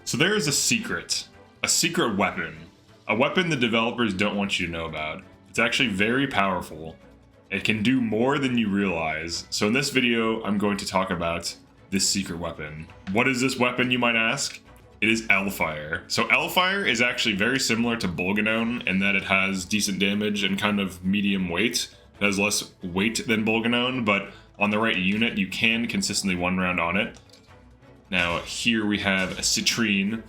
So there is a secret weapon, a weapon the developers don't want you to know about. It's actually very powerful. It can do more than you realize. So in this video, I'm going to talk about this secret weapon. What is this weapon, you might ask? It is L-Fire. So L-Fire is actually very similar to Bolganone in that it has decent damage and kind of medium weight. It has less weight than Bolganone, but on the right unit, you can consistently one round on it. Now, here we have a Citrine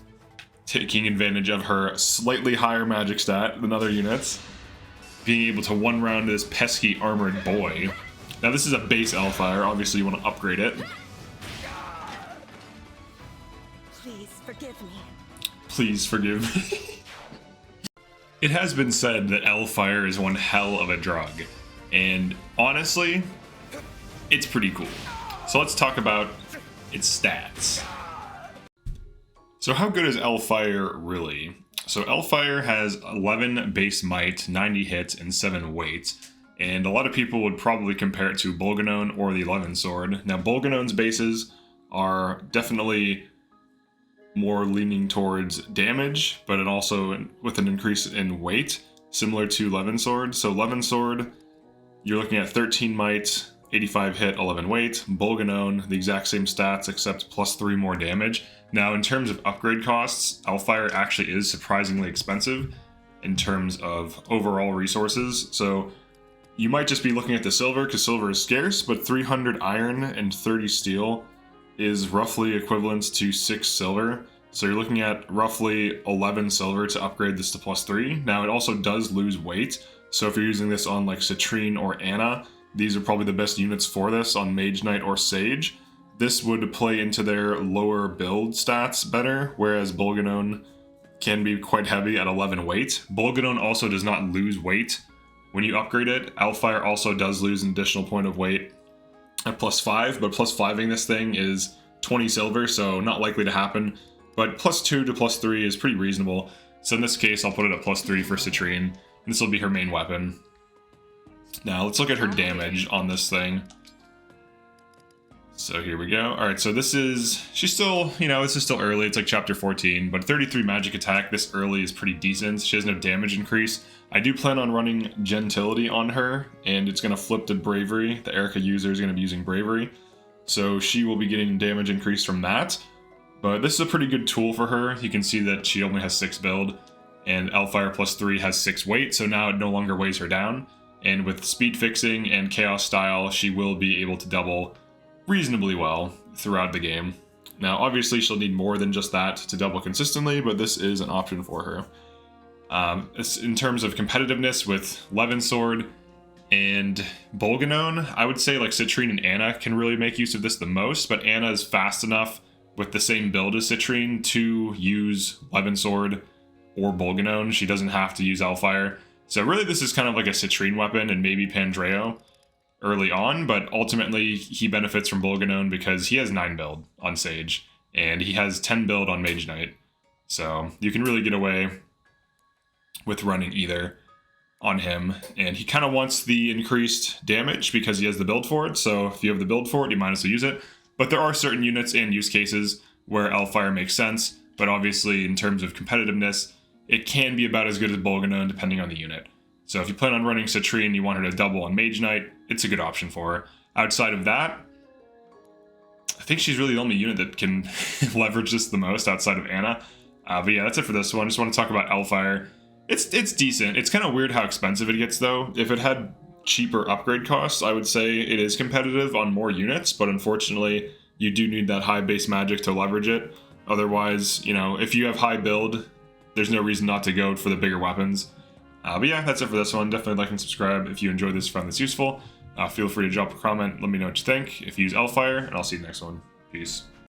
taking advantage of her slightly higher magic stat than other units, being able to one round this pesky armored boy. Now, this is a base L-Fire. Obviously, you want to upgrade it. Please forgive me. Please forgive me. It has been said that L-Fire is one hell of a drug, and honestly, it's pretty cool. So let's talk about its stats. So how good is L-Fire really? So L-Fire has 11 base might, 90 hits, and 7 weight. And a lot of people would probably compare it to Bolganone or the 11 sword. Now Bolganone's bases are definitely more leaning towards damage, but it also with an increase in weight, similar to 11 sword. So 11 sword, you're looking at 13 might, 85 hit, 11 weight. Bolganone, the exact same stats except plus 3 more damage. Now in terms of upgrade costs, L-Fire actually is surprisingly expensive in terms of overall resources. So you might just be looking at the silver because silver is scarce, but 300 iron and 30 steel is roughly equivalent to 6 silver. So you're looking at roughly 11 silver to upgrade this to plus 3. Now it also does lose weight. So if you're using this on like Citrine or Anna, these are probably the best units for this on Mage Knight or Sage. This would play into their lower build stats better, whereas Bolganone can be quite heavy at 11 weight. Bolganone also does not lose weight when you upgrade it. L-Fire also does lose an additional point of weight at plus 5, but plus 5ing this thing is 20 silver, so not likely to happen. But plus 2 to plus 3 is pretty reasonable. So in this case, I'll put it at plus 3 for Citrine, and this will be her main weapon. Now let's look at her damage on this thing. So here we go. Alright, so this is, she's still, this is still early, it's like chapter 14, but 33 magic attack this early is pretty decent. She has no damage increase. I do plan on running Gentility on her, and it's going to flip to Bravery. The Erica user is going to be using Bravery, so she will be getting damage increase from that. But this is a pretty good tool for her. You can see that she only has 6 build, and L-Fire plus 3 has 6 weight, so now it no longer weighs her down. And with speed fixing and chaos style, she will be able to double reasonably well throughout the game. Now, obviously, she'll need more than just that to double consistently, but this is an option for her. In terms of competitiveness with Levin Sword and Bolganone, I would say like Citrine and Anna can really make use of this the most, but Anna is fast enough with the same build as Citrine to use Levin Sword or Bolganone. She doesn't have to use L-Fire. So really this is kind of like a Citrine weapon and maybe Pandreo early on, but ultimately he benefits from Bolganone because he has 9 build on Sage, and he has 10 build on Mage Knight. So you can really get away with running either on him, and he kind of wants the increased damage because he has the build for it, so if you have the build for it, you might as well use it. But there are certain units and use cases where L-Fire makes sense, but obviously in terms of competitiveness, it can be about as good as Bolganone depending on the unit. So if you plan on running Citrine and you want her to double on Mage Knight, it's a good option for her. Outside of that, I think she's really the only unit that can leverage this the most outside of Anna. But yeah, that's it for this one. Just want to talk about L-Fire. It's decent. It's kind of weird how expensive it gets though. If it had cheaper upgrade costs, I would say it is competitive on more units, but unfortunately you do need that high base magic to leverage it. Otherwise, if you have high build, there's no reason not to go for the bigger weapons. But yeah, that's it for this one. Definitely like and subscribe if you enjoyed this, found this useful. Feel free to drop a comment, let me know what you think if you use L-Fire, and I'll see you next one. Peace.